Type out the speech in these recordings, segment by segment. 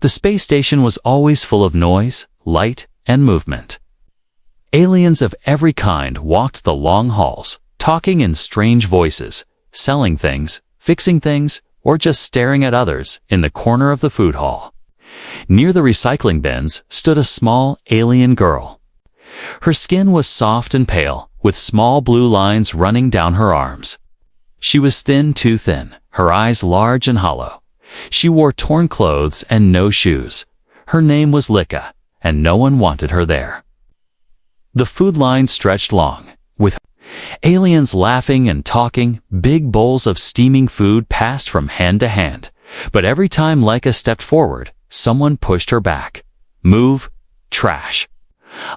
The space station was always full of noise, light, and movement. Aliens of every kind walked the long halls, talking in strange voices, selling things, fixing things, or just staring at others in the corner of the food hall. Near the recycling bins stood a small alien girl. Her skin was soft and pale, with small blue lines running down her arms. She was thin, too thin, her eyes large and hollow. She wore torn clothes and no shoes. Her name was Lika, and no one wanted her there. The food line stretched long, with aliens laughing and talking. Big bowls of steaming food passed from hand to hand, but every time Lika stepped forward, someone pushed her back. "Move, trash,"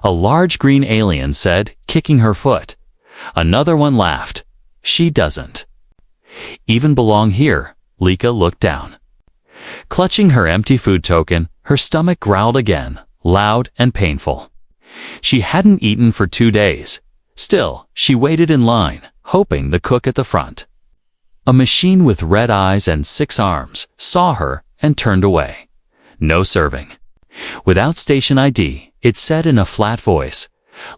a large green alien said, kicking her foot. Another one laughed. "She doesn't even belong here." Lika looked down. Clutching her empty food token, her stomach growled again, loud and painful. She hadn't eaten for 2 days. Still, she waited in line, hoping the cook at the front, a machine with red eyes and 6 arms, saw her and turned away. "No serving." Without station ID, it said in a flat voice.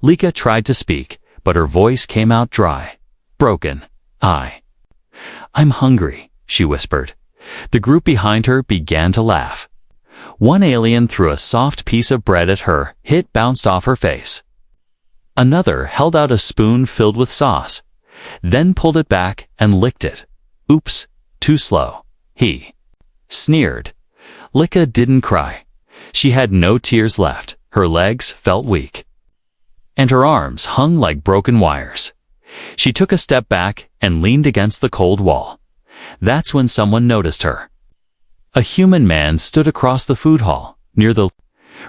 Lika tried to speak, but her voice came out dry, broken. I'm hungry," she whispered. The group behind her began to laugh. One alien threw a soft piece of bread at her. It bounced off her face. Another held out a spoon filled with sauce, then pulled it back and licked it. "Oops, too slow," he sneered. Lika didn't cry. She had no tears left. Her legs felt weak, and her arms hung like broken wires. She took a step back and leaned against the cold wall. That's when someone noticed her. A human man stood across the food hall, near the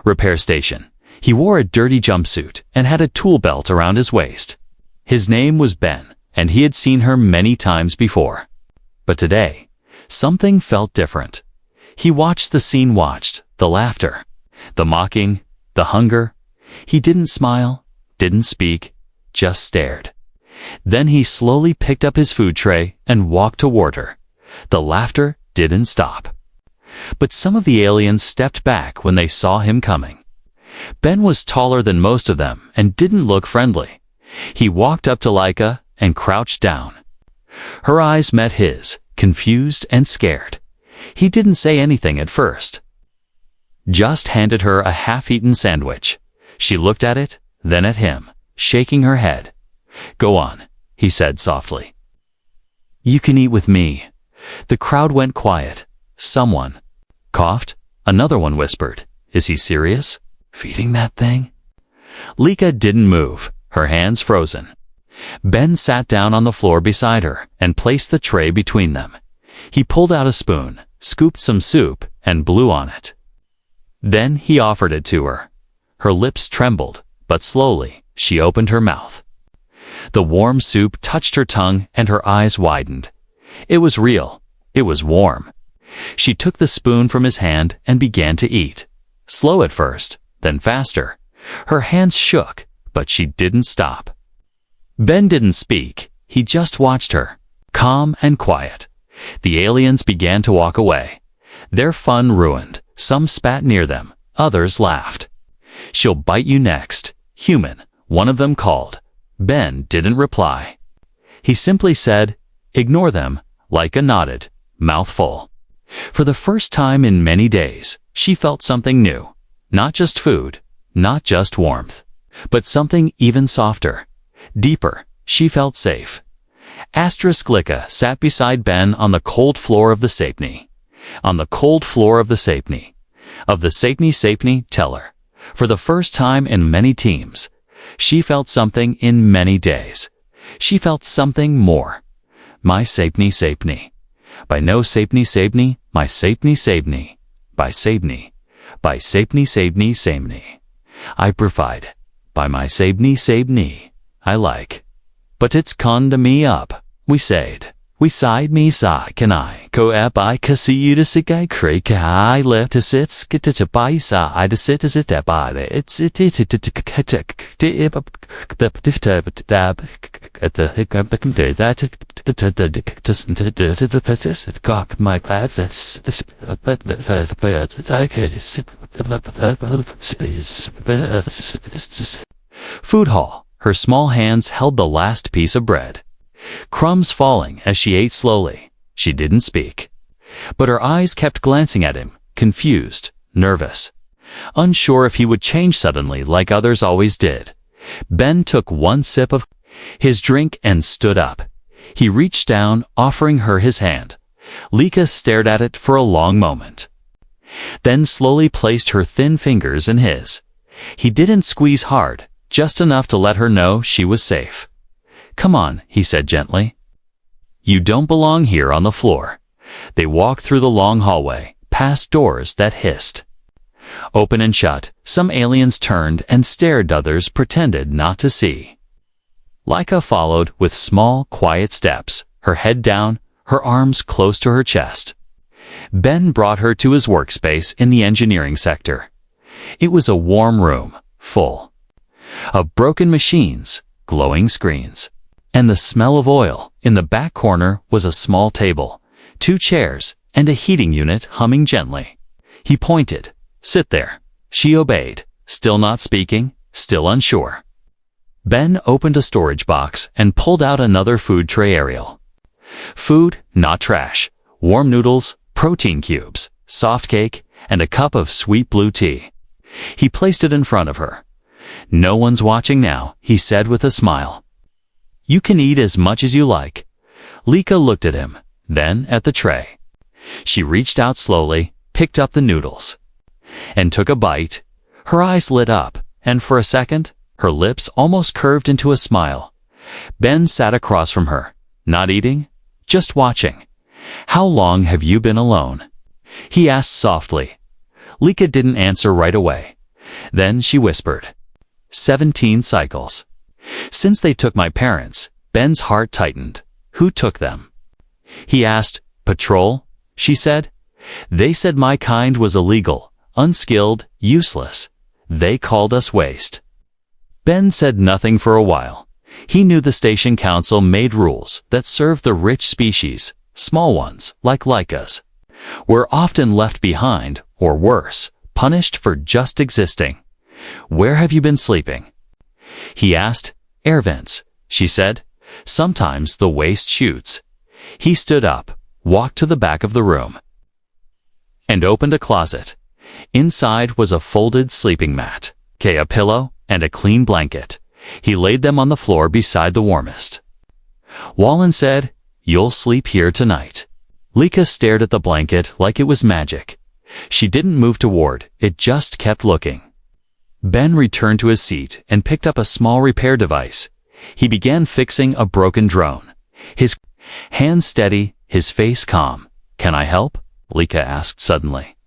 repair station. He wore a dirty jumpsuit and had a tool belt around his waist. His name was Ben, and he had seen her many times before. But today, something felt different. He watched the scene, watched the laughter, the mocking, the hunger. He didn't smile, didn't speak, just stared. Then he slowly picked up his food tray and walked toward her. The laughter didn't stop. But some of the aliens stepped back when they saw him coming. Ben was taller than most of them and didn't look friendly. He walked up to Lika and crouched down. Her eyes met his, confused and scared. He didn't say anything at first, just handed her a half-eaten sandwich. She looked at it, then at him, shaking her head. "Go on," he said softly. "You can eat with me." The crowd went quiet. Someone coughed. Another one whispered, "Is he serious? Feeding that thing?" Lika didn't move, her hands frozen. Ben sat down on the floor beside her and placed the tray between them. He pulled out a spoon, scooped some soup, and blew on it. Then he offered it to her. Her lips trembled, but slowly she opened her mouth. The warm soup touched her tongue and her eyes widened. It was real. It was warm. She took the spoon from his hand and began to eat. Slow at first, then faster. Her hands shook, but she didn't stop. Ben didn't speak. He just watched her, calm and quiet. The aliens began to walk away. Their fun ruined. Some spat near them. Others laughed. "She'll bite you next, human," one of them called. Ben didn't reply. He simply said, "Ignore them." Lika nodded, mouth full. For the first time in many days, she felt something new. Not just food, not just warmth, but something even softer, deeper. She felt safe. Lika sat beside Ben on the cold floor of the Sapni. On the cold floor of the Sapni. Of the Sapni teller. For the first time in many teams, she felt something in many days. She felt something more. My Sapni. By no Sapni, my Sapni. By Sapni. I provide. By my Sapni, I like. But it's con to me up, we said. We side me side can I go up I kasi you to sig I creek I left to sit skit to buy side to sit as it by the it's it at the hiccup that cock my glad food hall. Her small hands held the last piece of bread. Crumbs falling as she ate slowly. She didn't speak. But her eyes kept glancing at him, confused, nervous. Unsure if he would change suddenly like others always did. Ben took one sip of his drink and stood up. He reached down, offering her his hand. Lika stared at it for a long moment. Then slowly placed her thin fingers in his. He didn't squeeze hard, just enough to let her know she was safe. Come on, he said gently. You don't belong here on the floor. They walked through the long hallway, past doors that hissed. Open and shut, some aliens turned and stared, others pretended not to see. Lika followed with small, quiet steps, her head down, her arms close to her chest. Ben brought her to his workspace in the engineering sector. It was a warm room, full of broken machines, glowing screens, and the smell of oil. In the back corner was a small table, 2 chairs, and a heating unit humming gently. He pointed. Sit there. She obeyed, still not speaking, still unsure. Ben opened a storage box and pulled out another food tray aerial. Food, not trash. Warm noodles, protein cubes, soft cake, and a cup of sweet blue tea. He placed it in front of her. No one's watching now, he said with a smile. You can eat as much as you like. Lika looked at him, then at the tray. She reached out slowly, picked up the noodles, and took a bite. Her eyes lit up, and for a second, her lips almost curved into a smile. Ben sat across from her, not eating, just watching. How long have you been alone? He asked softly. Lika didn't answer right away. Then she whispered. 17 cycles. Since they took my parents, Ben's heart tightened. Who took them? He asked. Patrol? She said. They said my kind was illegal, unskilled, useless. They called us waste. Ben said nothing for a while. He knew the station council made rules that served the rich species. Small ones, like Likas, were often left behind, or worse, punished for just existing. Where have you been sleeping? He asked. Air vents, she said. Sometimes the waste shoots. He stood up, walked to the back of the room, and opened a closet. Inside was a folded sleeping mat, a pillow, and a clean blanket. He laid them on the floor beside the warmest. Wallen said, You'll sleep here tonight. Lika stared at the blanket like it was magic. She didn't move toward it, just kept looking. Ben returned to his seat and picked up a small repair device. He began fixing a broken drone. His hands steady, his face calm. Can I help? Lika asked suddenly.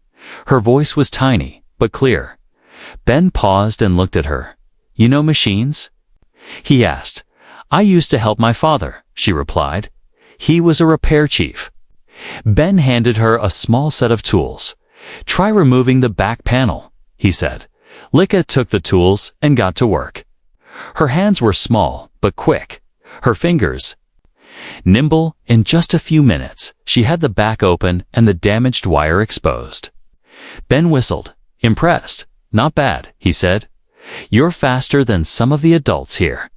Her voice was tiny, but clear. Ben paused and looked at her. You know machines? He asked. I used to help my father, she replied. He was a repair chief. Ben handed her a small set of tools. Try removing the back panel, he said. Lika took the tools and got to work. Her hands were small, but quick. Her fingers nimble. In just a few minutes, she had the back open and the damaged wire exposed. Ben whistled. Impressed. Not bad, he said. You're faster than some of the adults here.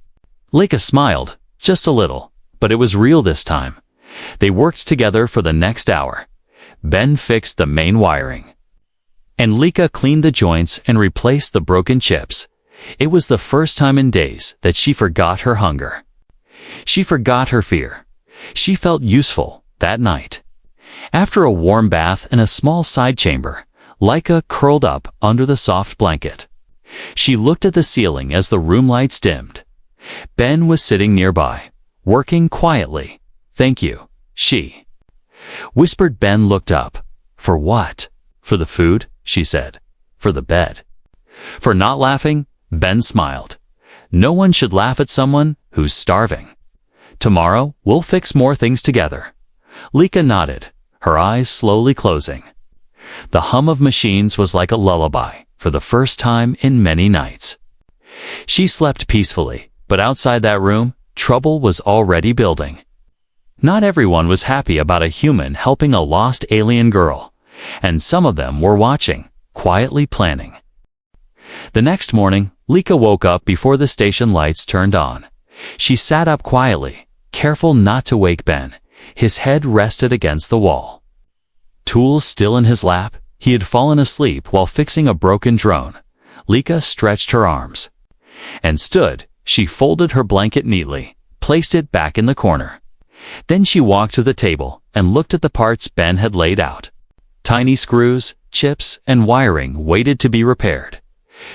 Lika smiled, just a little, but it was real this time. They worked together for the next hour. Ben fixed the main wiring, and Lika cleaned the joints and replaced the broken chips. It was the first time in days that she forgot her hunger. She forgot her fear. She felt useful that night. After a warm bath in a small side chamber, Lika curled up under the soft blanket. She looked at the ceiling as the room lights dimmed. Ben was sitting nearby, working quietly. Thank you, she whispered. Ben looked up. For what? For the food, she said. For the bed. For not laughing, Ben smiled. No one should laugh at someone who's starving. Tomorrow, we'll fix more things together. Lika nodded, her eyes slowly closing. The hum of machines was like a lullaby for the first time in many nights. She slept peacefully, but outside that room, trouble was already building. Not everyone was happy about a human helping a lost alien girl, and some of them were watching, quietly planning. The next morning, Lika woke up before the station lights turned on. She sat up quietly, careful not to wake Ben. His head rested against the wall. Tools still in his lap, he had fallen asleep while fixing a broken drone. Lika stretched her arms and stood. She folded her blanket neatly, placed it back in the corner. Then she walked to the table and looked at the parts Ben had laid out. Tiny screws, chips, and wiring waited to be repaired.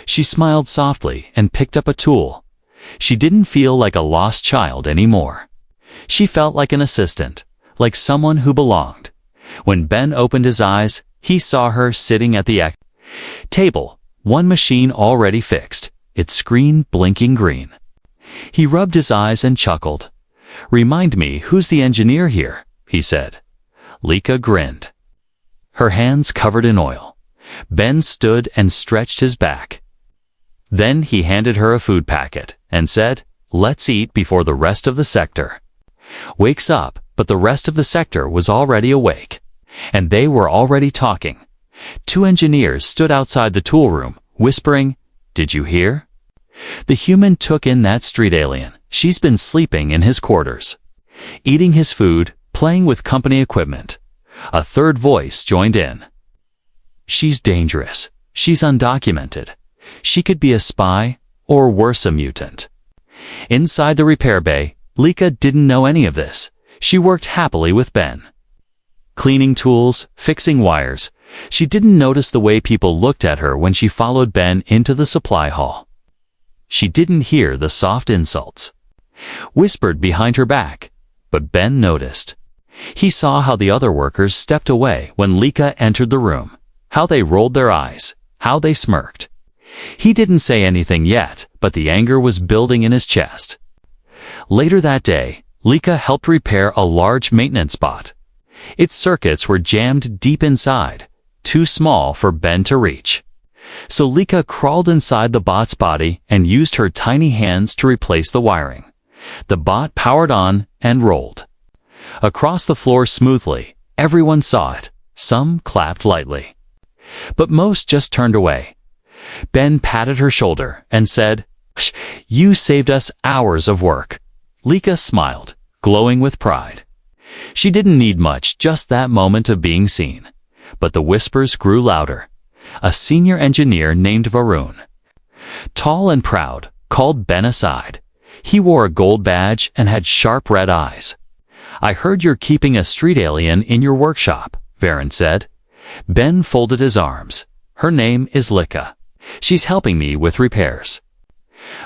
She smiled softly and picked up a tool. She didn't feel like a lost child anymore. She felt like an assistant, like someone who belonged. When Ben opened his eyes, he saw her sitting at the table, one machine already fixed, its screen blinking green. He rubbed his eyes and chuckled. "Remind me who's the engineer here," he said. Lika grinned, her hands covered in oil. Ben stood and stretched his back. Then he handed her a food packet and said, "Let's eat before the rest of the sector wakes up." But the rest of the sector was already awake, and they were already talking. Two engineers stood outside the tool room, whispering, "Did you hear? The human took in that street alien. She's been sleeping in his quarters, eating his food, playing with company equipment." A third voice joined in. "She's dangerous. She's undocumented. She could be a spy, or worse, a mutant." Inside the repair bay, Lika didn't know any of this. She worked happily with Ben, cleaning tools, fixing wires. She didn't notice the way people looked at her when she followed Ben into the supply hall. She didn't hear the soft insults whispered behind her back, but Ben noticed. He saw how the other workers stepped away when Lika entered the room, how they rolled their eyes, how they smirked. He didn't say anything yet, but the anger was building in his chest. Later that day, Lika helped repair a large maintenance bot. Its circuits were jammed deep inside, too small for Ben to reach. So Lika crawled inside the bot's body and used her tiny hands to replace the wiring. The bot powered on and rolled across the floor smoothly. Everyone saw it. Some clapped lightly, but most just turned away. Ben patted her shoulder and said, "You saved us hours of work." Lika smiled, glowing with pride. She didn't need much, just that moment of being seen. But the whispers grew louder. A senior engineer named Varun, tall and proud, called Ben aside. He wore a gold badge and had sharp red eyes. "I heard you're keeping a street alien in your workshop," Varun said. Ben folded his arms. "Her name is Lika. She's helping me with repairs."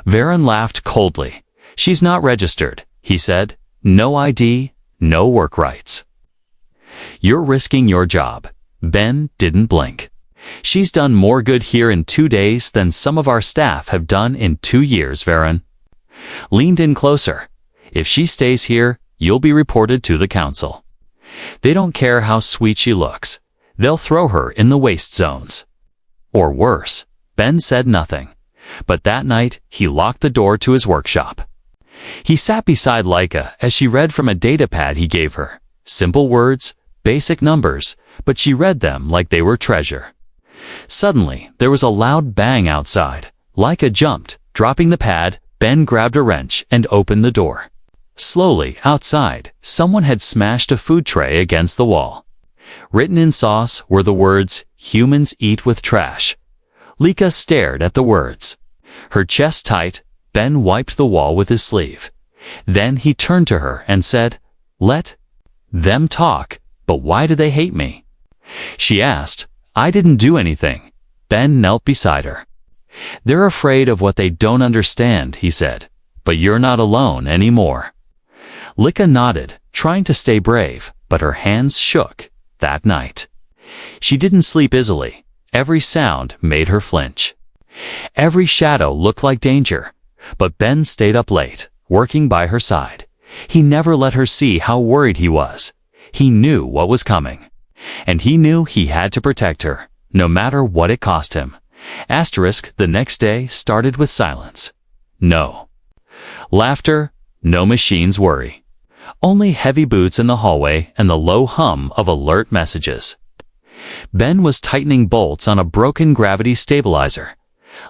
Varun laughed coldly. "She's not registered," he said. "No ID, no work rights. You're risking your job." Ben didn't blink. "She's done more good here in 2 days than some of our staff have done in 2 years, Varun." Leaned in closer. "If she stays here, you'll be reported to the council. They don't care how sweet she looks. They'll throw her in the waste zones. Or worse." Ben said nothing. But that night, he locked the door to his workshop. He sat beside Lika as she read from a datapad he gave her. Simple words, basic numbers, but she read them like they were treasure. Suddenly, there was a loud bang outside. Lika jumped, dropping the pad. Ben grabbed a wrench and opened the door. Slowly, outside, someone had smashed a food tray against the wall. Written in sauce were the words, "Humans eat with trash." Lika stared at the words, her chest tight. Ben wiped the wall with his sleeve. Then he turned to her and said, "Let them talk, but why do they hate me?" She asked. "I didn't do anything." Ben knelt beside her. "They're afraid of what they don't understand," he said. "But you're not alone anymore." Lika nodded, trying to stay brave, but her hands shook. That night, she didn't sleep easily. Every sound made her flinch. Every shadow looked like danger. But Ben stayed up late, working by her side. He never let her see how worried he was. He knew what was coming. And he knew he had to protect her, no matter what it cost him. Asterisk, the next day started with silence. No laughter, no machine's worry. Only heavy boots in the hallway and the low hum of alert messages. Ben was tightening bolts on a broken gravity stabilizer.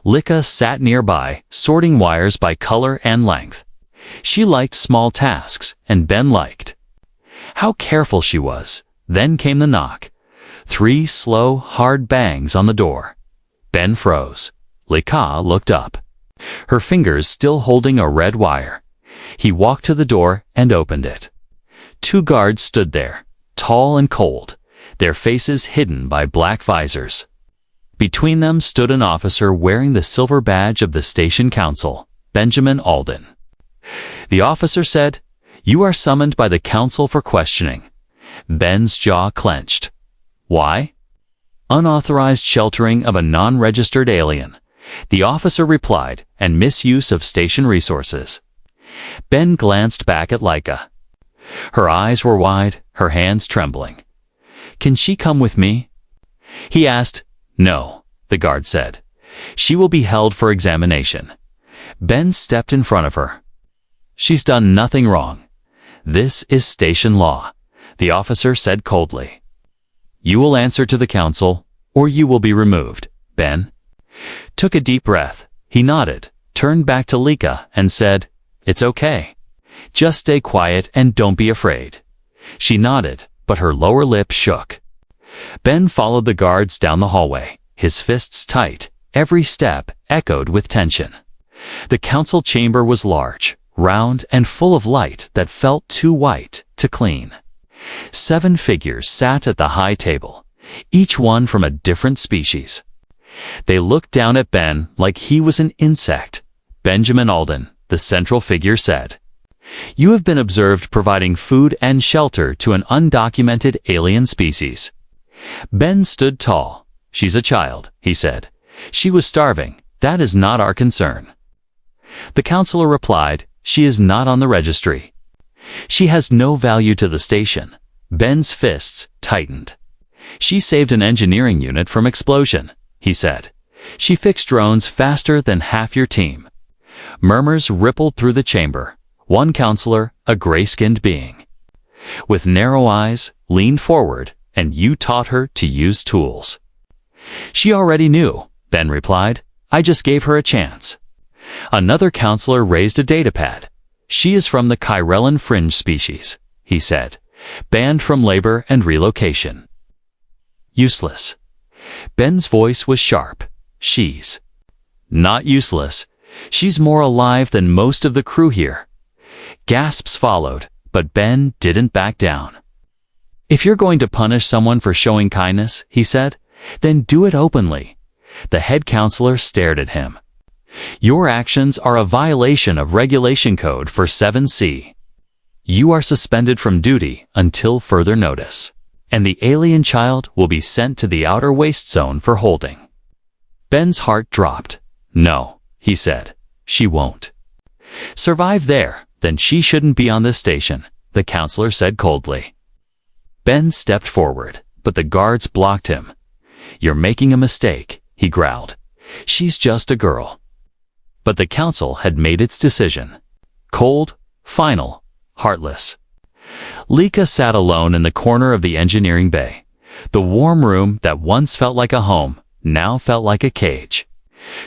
Lika sat nearby, sorting wires by color and length. She liked small tasks, and Ben liked how careful she was. Then came the knock. 3 slow, hard bangs on the door. Ben froze. Lika looked up, her fingers still holding a red wire. He walked to the door and opened it. 2 guards stood there, tall and cold, their faces hidden by black visors. Between them stood an officer wearing the silver badge of the station council, Benjamin Alden. The officer said, "You are summoned by the council for questioning." Ben's jaw clenched. Why? Unauthorized sheltering of a non-registered alien, the officer replied, and misuse of station resources. Ben glanced back at Lika. Her eyes were wide, her hands trembling. "Can she come with me?" He asked. "No," the guard said. "She will be held for examination." Ben stepped in front of her. "She's done nothing wrong. This is station law," the officer said coldly. "You will answer to the council, or you will be removed." Ben took a deep breath. He nodded, turned back to Lika, and said, "It's okay. Just stay quiet and don't be afraid." She nodded, but her lower lip shook. Ben followed the guards down the hallway, his fists tight. Every step echoed with tension. The council chamber was large, round, and full of light that felt too white to clean. 7 figures sat at the high table, each one from a different species. They looked down at Ben like he was an insect. Benjamin Alden, the central figure, said, "You have been observed providing food and shelter to an undocumented alien species." Ben stood tall. "She's a child," he said. "She was starving. That is not our concern." The counselor replied, "She is not on the registry. She has no value to the station." Ben's fists tightened. "She saved an engineering unit from explosion," he said. "She fixed drones faster than half your team." Murmurs rippled through the chamber. One counselor, a gray-skinned being with narrow eyes, leaned forward, "And you taught her to use tools." "She already knew," Ben replied. "I just gave her a chance." Another counselor raised a datapad. "She is from the Chirellan fringe species," he said, "banned from labor and relocation." "Useless." Ben's voice was sharp. "She's not useless. She's more alive than most of the crew here." Gasps followed, but Ben didn't back down. "If you're going to punish someone for showing kindness," he said, "then do it openly." The head counselor stared at him. "Your actions are a violation of regulation code for 7C. You are suspended from duty until further notice, and the alien child will be sent to the outer waste zone for holding." Ben's heart dropped. "No," he said, "she won't survive there. Then she shouldn't be on this station," the counselor said coldly. Ben stepped forward, but the guards blocked him. "You're making a mistake," he growled. "She's just a girl." But the council had made its decision. Cold, final, heartless. Lika sat alone in the corner of the engineering bay. The warm room that once felt like a home now felt like a cage.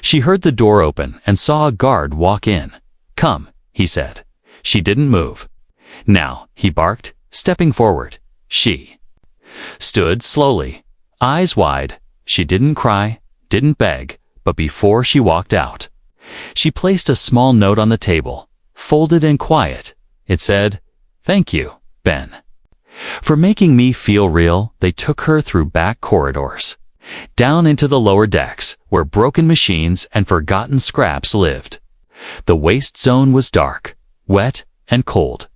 She heard the door open and saw a guard walk in. "Come," he said. She didn't move. "Now," he barked, stepping forward. She stood slowly, eyes wide. She didn't cry, didn't beg, but before she walked out, she placed a small note on the table, folded and quiet. It said, "Thank you, Ben, for making me feel real." They took her through back corridors, down into the lower decks, where broken machines and forgotten scraps lived. The waste zone was dark, wet, and cold.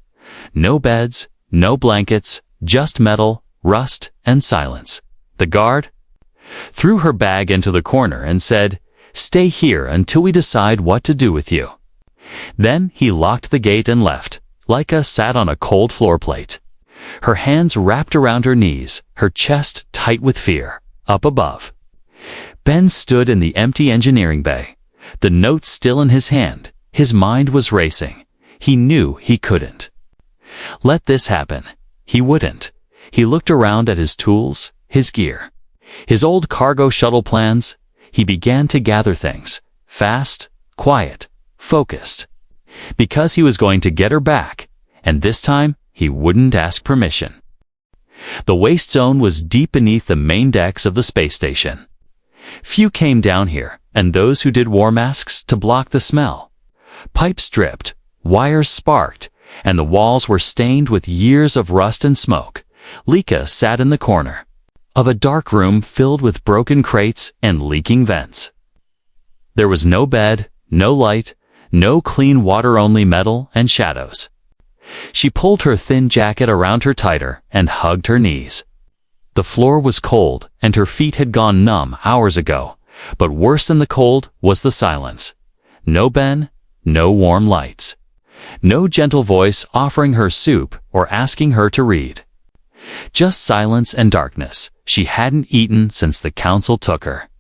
No beds, no blankets, just metal, rust, and silence. The guard threw her bag into the corner and said, "Stay here until we decide what to do with you." Then he locked the gate and left. Lika sat on a cold floor plate. Her hands wrapped around her knees, her chest tight with fear. Up above, Ben stood in the empty engineering bay, the note still in his hand. His mind was racing. He knew he couldn't let this happen. He wouldn't. He looked around at his tools, his gear, his old cargo shuttle plans. He began to gather things, fast, quiet, focused, because he was going to get her back, and this time he wouldn't ask permission. The waste zone was deep beneath the main decks of the space station. Few came down here, and those who did wore masks to block the smell. Pipes dripped, wires sparked, and the walls were stained with years of rust and smoke. Lika sat in the corner of a dark room filled with broken crates and leaking vents. There was no bed, no light, no clean water, only metal and shadows. She pulled her thin jacket around her tighter and hugged her knees. The floor was cold, and her feet had gone numb hours ago, but worse than the cold was the silence. No Ben, no warm lights. No gentle voice offering her soup or asking her to read. Just silence and darkness. She hadn't eaten since the council took her.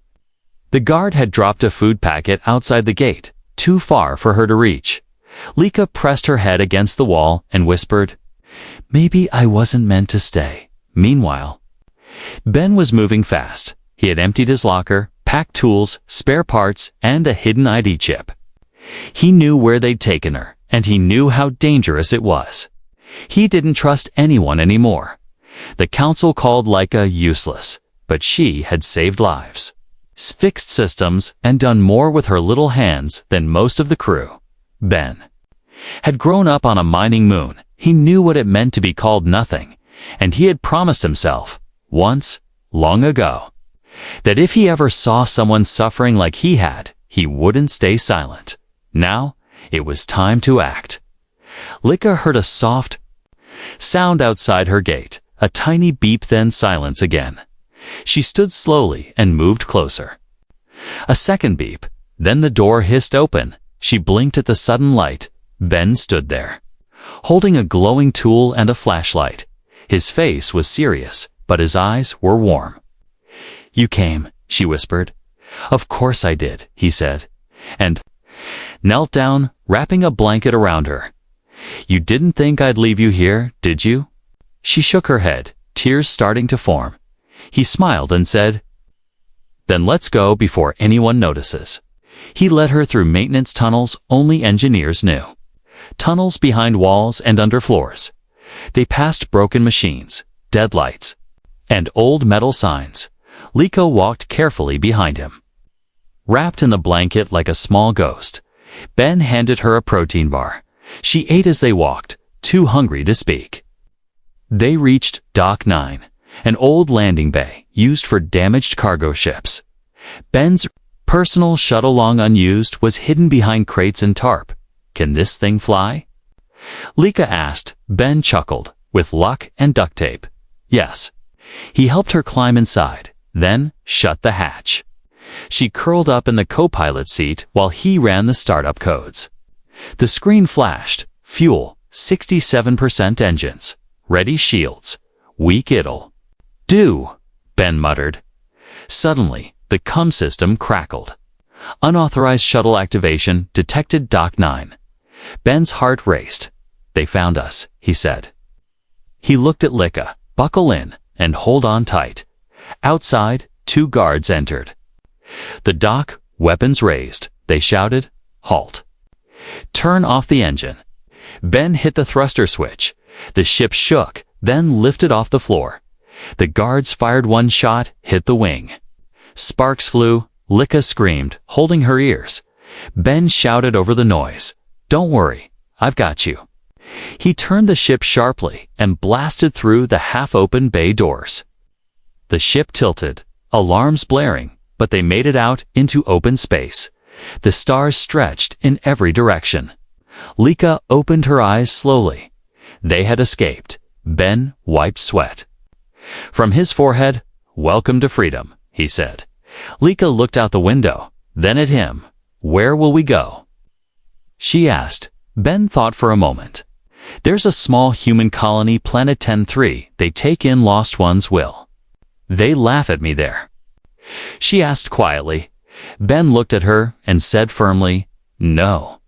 The guard had dropped a food packet outside the gate, too far for her to reach. Lika pressed her head against the wall and whispered, "Maybe I wasn't meant to stay." Meanwhile, Ben was moving fast. He had emptied his locker, packed tools, spare parts, and a hidden ID chip. He knew where they'd taken her, and he knew how dangerous it was. He didn't trust anyone anymore. The council called Lika useless, but she had saved lives, fixed systems, and done more with her little hands than most of the crew. Ben had grown up on a mining moon. He knew what it meant to be called nothing, and he had promised himself, once, long ago, that if he ever saw someone suffering like he had, he wouldn't stay silent. Now, it was time to act. Lika heard a soft sound outside her gate, a tiny beep, then silence again. She stood slowly and moved closer. A second beep, then the door hissed open. She blinked at the sudden light. Ben stood there, holding a glowing tool and a flashlight. His face was serious, but his eyes were warm. "You came," she whispered. "Of course I did," he said, and knelt down, wrapping a blanket around her. "You didn't think I'd leave you here, did you?" She shook her head, tears starting to form. He smiled and said, "Then let's go before anyone notices." He led her through maintenance tunnels only engineers knew. Tunnels behind walls and under floors. They passed broken machines, dead lights, and old metal signs. Lika walked carefully behind him, wrapped in the blanket like a small ghost. Ben handed her a protein bar. She ate as they walked, too hungry to speak. They reached Dock 9, an old landing bay used for damaged cargo ships. Ben's personal shuttle, long unused, was hidden behind crates and tarp. "Can this thing fly?" Lika asked. Ben chuckled. "With luck and duct tape, yes." He helped her climb inside, then shut the hatch. She curled up in the co-pilot seat while he ran the startup codes. The screen flashed. Fuel, 67% engines. Ready shields. Weak it'll do, Ben muttered. Suddenly, the CUM system crackled. Unauthorized shuttle activation detected Dock 9. Ben's heart raced. "They found us," he said. He looked at Lika. "Buckle in and hold on tight." Outside, 2 guards entered the dock, weapons raised. They shouted, "Halt. Turn off the engine." Ben hit the thruster switch. The ship shook, then lifted off the floor. The guards fired one shot, hit the wing. Sparks flew. Lika screamed, holding her ears. Ben shouted over the noise, "Don't worry, I've got you." He turned the ship sharply and blasted through the half-open bay doors. The ship tilted, alarms blaring, but they made it out into open space. The stars stretched in every direction. Lika opened her eyes slowly. They had escaped. Ben wiped sweat from his forehead. "Welcome to freedom," he said. Lika looked out the window, then at him. "Where will we go?" she asked. Ben thought for a moment. There's a small human colony, Planet 10-3. They take in lost ones, Will. They laugh at me there. She asked quietly. Ben looked at her and said firmly, no.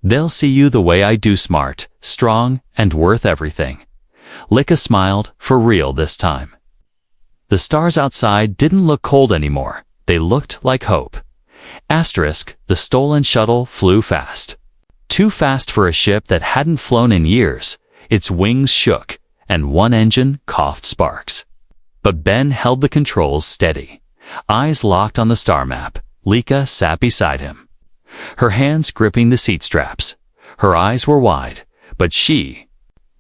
They'll see you the way I do, smart, strong, and worth everything. Lika smiled, for real this time. The stars outside didn't look cold anymore. They looked like hope. Asterisk, the stolen shuttle flew fast. Too fast for a ship that hadn't flown in years. Its wings shook, and one engine coughed sparks. But Ben held the controls steady. Eyes locked on the star map, Lika sat beside him. Her hands gripping the seat straps. Her eyes were wide, but she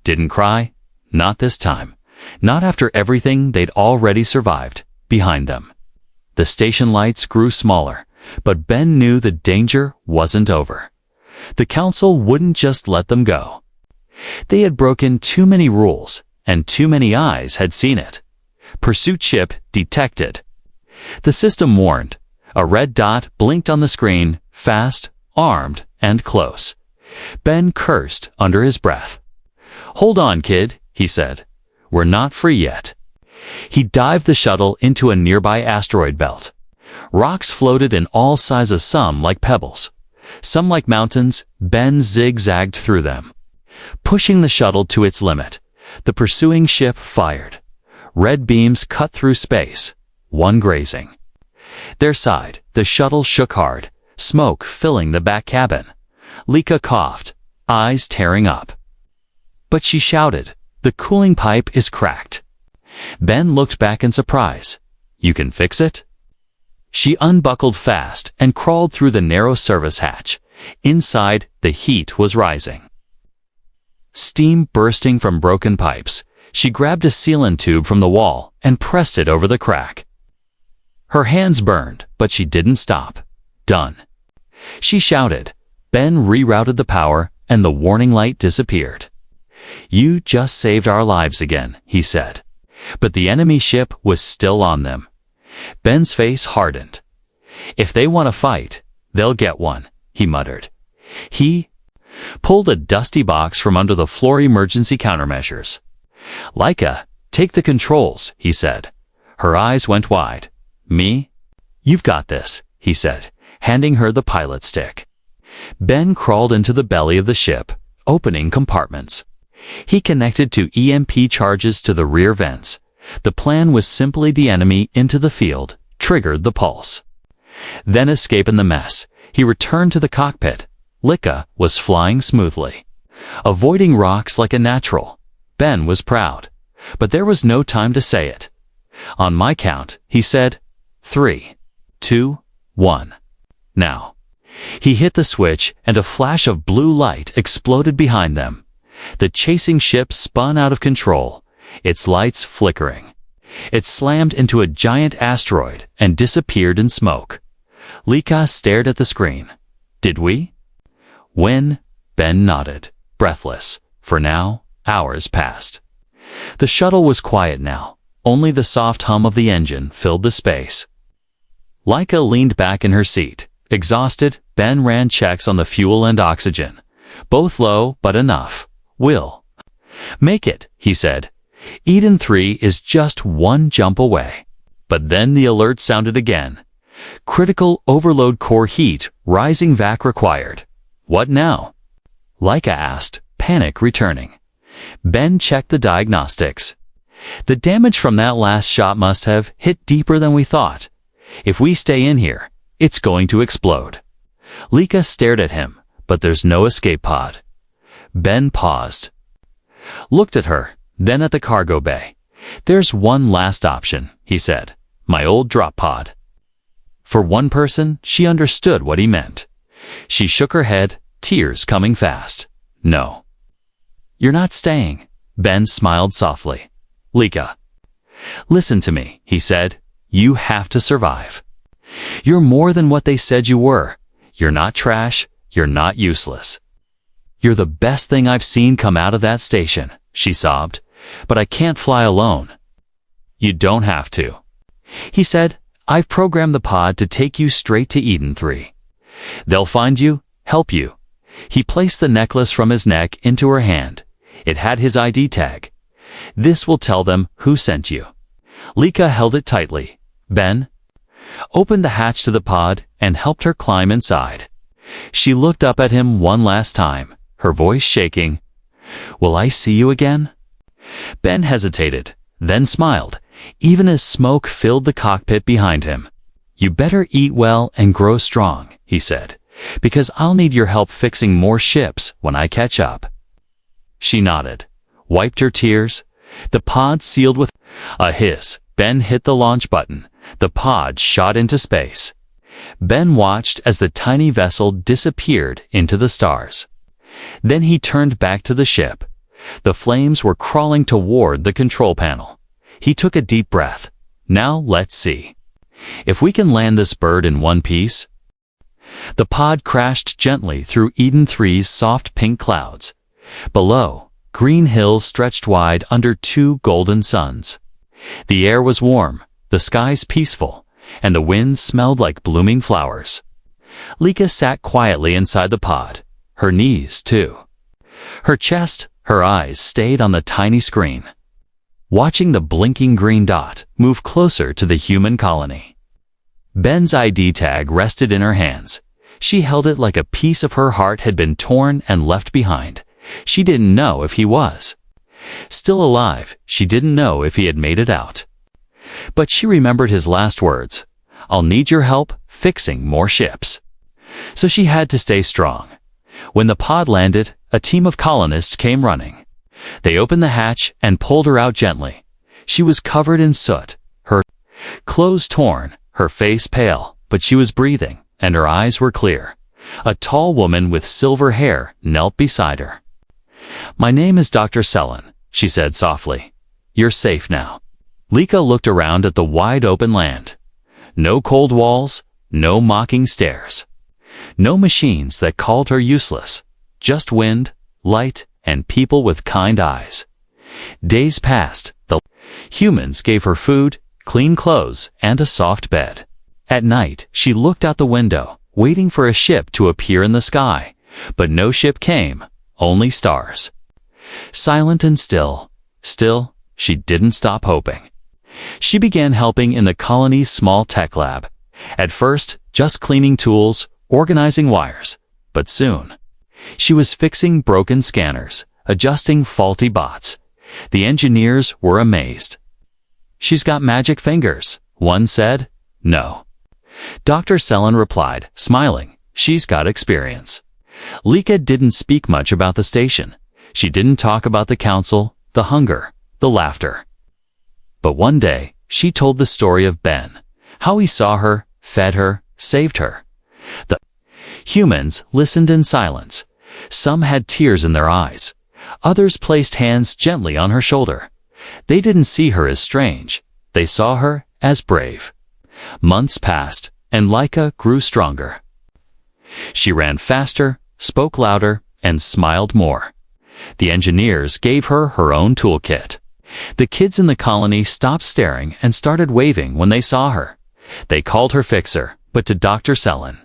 didn't cry. Not this time. Not after everything they'd already survived behind them. The station lights grew smaller, but Ben knew the danger wasn't over. The council wouldn't just let them go. They had broken too many rules, and too many eyes had seen it. Pursuit ship detected. The system warned. A red dot blinked on the screen, fast, armed, and close. Ben cursed under his breath. Hold on, kid, he said. We're not free yet. He dived the shuttle into a nearby asteroid belt. Rocks floated in all sizes, some like pebbles. Some like mountains. Ben zigzagged through them. Pushing the shuttle to its limit, the pursuing ship fired. Red beams cut through space, one grazing. Their side, the shuttle shook hard, smoke filling the back cabin. Lika coughed, eyes tearing up. But she shouted, the cooling pipe is cracked. Ben looked back in surprise. You can fix it? She unbuckled fast and crawled through the narrow service hatch. Inside, the heat was rising. Steam bursting from broken pipes. She grabbed a sealant tube from the wall and pressed it over the crack. Her hands burned, but she didn't stop. Done. She shouted. Ben rerouted the power, and the warning light disappeared. You just saved our lives again, he said. But the enemy ship was still on them. Ben's face hardened. If they want to fight, they'll get one, he muttered. He pulled a dusty box from under the floor. Emergency countermeasures. Lika, take the controls, he said. Her eyes went wide. Me? You've got this, he said, handing her the pilot stick. Ben crawled into the belly of the ship, opening compartments. He connected to EMP charges to the rear vents. The plan was simply the enemy into the field, triggered the pulse. Then escape in the mess. He returned to the cockpit. Lika was flying smoothly, avoiding rocks like a natural. Ben was proud, but there was no time to say it. On my count, he said, 3, 2, 1. Now. He hit the switch, and a flash of blue light exploded behind them. The chasing ship spun out of control, its lights flickering. It slammed into a giant asteroid and disappeared in smoke. Lika stared at the screen. Did we win? Ben nodded, breathless. For now, hours passed. The shuttle was quiet now. Only the soft hum of the engine filled the space. Lika leaned back in her seat. Exhausted, Ben ran checks on the fuel and oxygen. Both low, but enough. We'll make it, he said. Eden 3 is just one jump away. But then the alert sounded again. Critical overload, core heat, rising vac required. What now? Lika asked, panic returning. Ben checked the diagnostics. The damage from that last shot must have hit deeper than we thought. If we stay in here, it's going to explode. Lika stared at him, but there's no escape pod. Ben paused. Looked at her, then at the cargo bay. There's one last option, he said. My old drop pod. For one person, she understood what he meant. She shook her head, tears coming fast. No. You're not staying. Ben smiled softly. Lika. Listen to me, he said. You have to survive. You're more than what they said you were. You're not trash. You're not useless. You're the best thing I've seen come out of that station, she sobbed. But I can't fly alone. You don't have to. He said, I've programmed the pod to take you straight to Eden 3. They'll find you, help you. He placed the necklace from his neck into her hand. It had his ID tag. This will tell them who sent you. Lika held it tightly. Ben opened the hatch to the pod and helped her climb inside. She looked up at him one last time, her voice shaking. Will I see you again? Ben hesitated, then smiled, even as smoke filled the cockpit behind him. You better eat well and grow strong, he said, because I'll need your help fixing more ships when I catch up. She nodded, wiped her tears. The pod sealed with a hiss. Ben hit the launch button. The pod shot into space. Ben watched as the tiny vessel disappeared into the stars. Then he turned back to the ship. The flames were crawling toward the control panel. He took a deep breath. Now let's see if we can land this bird in one piece. The pod crashed gently through Eden 3's soft pink clouds. Below, green hills stretched wide under two golden suns. The air was warm, the skies peaceful, and the wind smelled like blooming flowers. Lika sat quietly inside the pod, her knees too. Her chest, her eyes stayed on the tiny screen, watching the blinking green dot move closer to the human colony. Ben's ID tag rested in her hands. She held it like a piece of her heart had been torn and left behind. She didn't know if he was still alive. She didn't know if he had made it out. But she remembered his last words. I'll need your help fixing more ships. So she had to stay strong. When the pod landed, a team of colonists came running. They opened the hatch and pulled her out gently. She was covered in soot, her clothes torn, her face pale, but she was breathing, and her eyes were clear. A tall woman with silver hair knelt beside her. My name is Dr. Selen, she said softly. You're safe now. Lika looked around at the wide-open land. No cold walls, no mocking stares. No machines that called her useless. Just wind, light, and people with kind eyes. Days passed. The humans gave her food, clean clothes, and a soft bed. At night, she looked out the window, waiting for a ship to appear in the sky. But no ship came, only stars. Silent and still, she didn't stop hoping. She began helping in the colony's small tech lab. At first, just cleaning tools, organizing wires. But soon, she was fixing broken scanners, adjusting faulty bots. The engineers were amazed. She's got magic fingers, one said. No. Dr. Selen replied, smiling. She's got experience. Lika didn't speak much about the station. She didn't talk about the council, the hunger, the laughter. But one day, she told the story of Ben, how he saw her, fed her, saved her. The humans listened in silence. Some had tears in their eyes. Others placed hands gently on her shoulder. They didn't see her as strange. They saw her as brave. Months passed, and Lika grew stronger. She ran faster, spoke louder, and smiled more. The engineers gave her her own toolkit. The kids in the colony stopped staring and started waving when they saw her. They called her Fixer, but to Dr. Selen,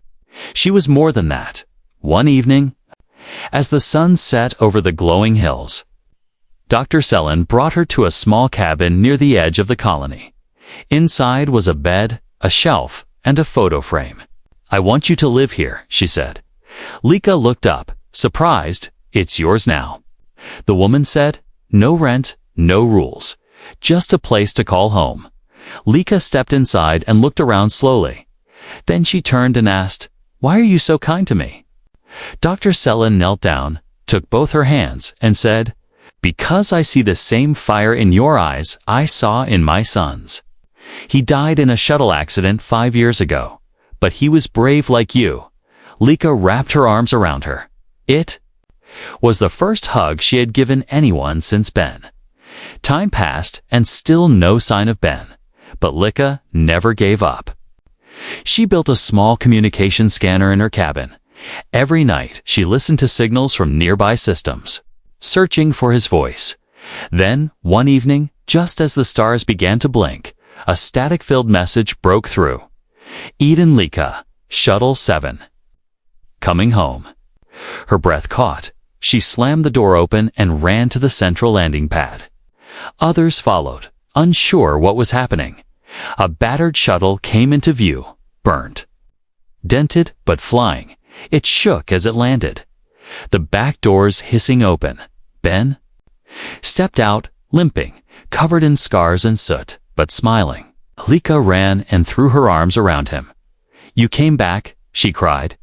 she was more than that. One evening, as the sun set over the glowing hills, Dr. Selen brought her to a small cabin near the edge of the colony. Inside was a bed, a shelf, and a photo frame. I want you to live here, she said. Lika looked up, surprised. It's yours now. The woman said, no rent, no rules, just a place to call home. Lika stepped inside and looked around slowly. Then she turned and asked, why are you so kind to me? Dr. Selen knelt down, took both her hands, and said, because I see the same fire in your eyes I saw in my son's. He died in a shuttle accident 5 years ago, but he was brave like you. Lika wrapped her arms around her. It was the first hug she had given anyone since Ben. Time passed and still no sign of Ben, but Lika never gave up. She built a small communication scanner in her cabin. Every night she listened to signals from nearby systems, searching for his voice. Then, one evening, just as the stars began to blink, a static-filled message broke through. Eden Lika, Shuttle 7. Coming home. Her breath caught. She slammed the door open and ran to the central landing pad. Others followed, unsure what was happening. A battered shuttle came into view, burned. Dented but flying, it shook as it landed. The back doors hissing open. Ben stepped out, limping, covered in scars and soot, but smiling. Lika ran and threw her arms around him. "You came back," she cried.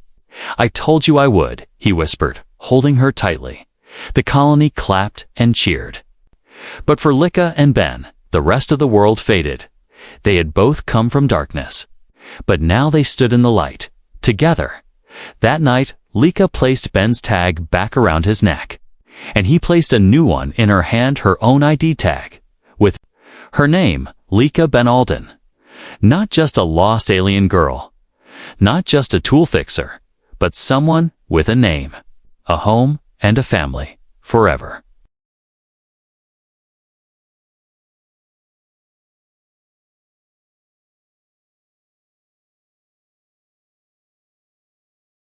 "I told you I would," he whispered, holding her tightly. The colony clapped and cheered. But for Lika and Ben, the rest of the world faded. They had both come from darkness. But now they stood in the light, together. That night, Lika placed Ben's tag back around his neck, and he placed a new one in her hand, her own ID tag, with her name, Lika Ben Alden. Not just a lost alien girl, not just a tool fixer, but someone with a name, a home, and a family, forever.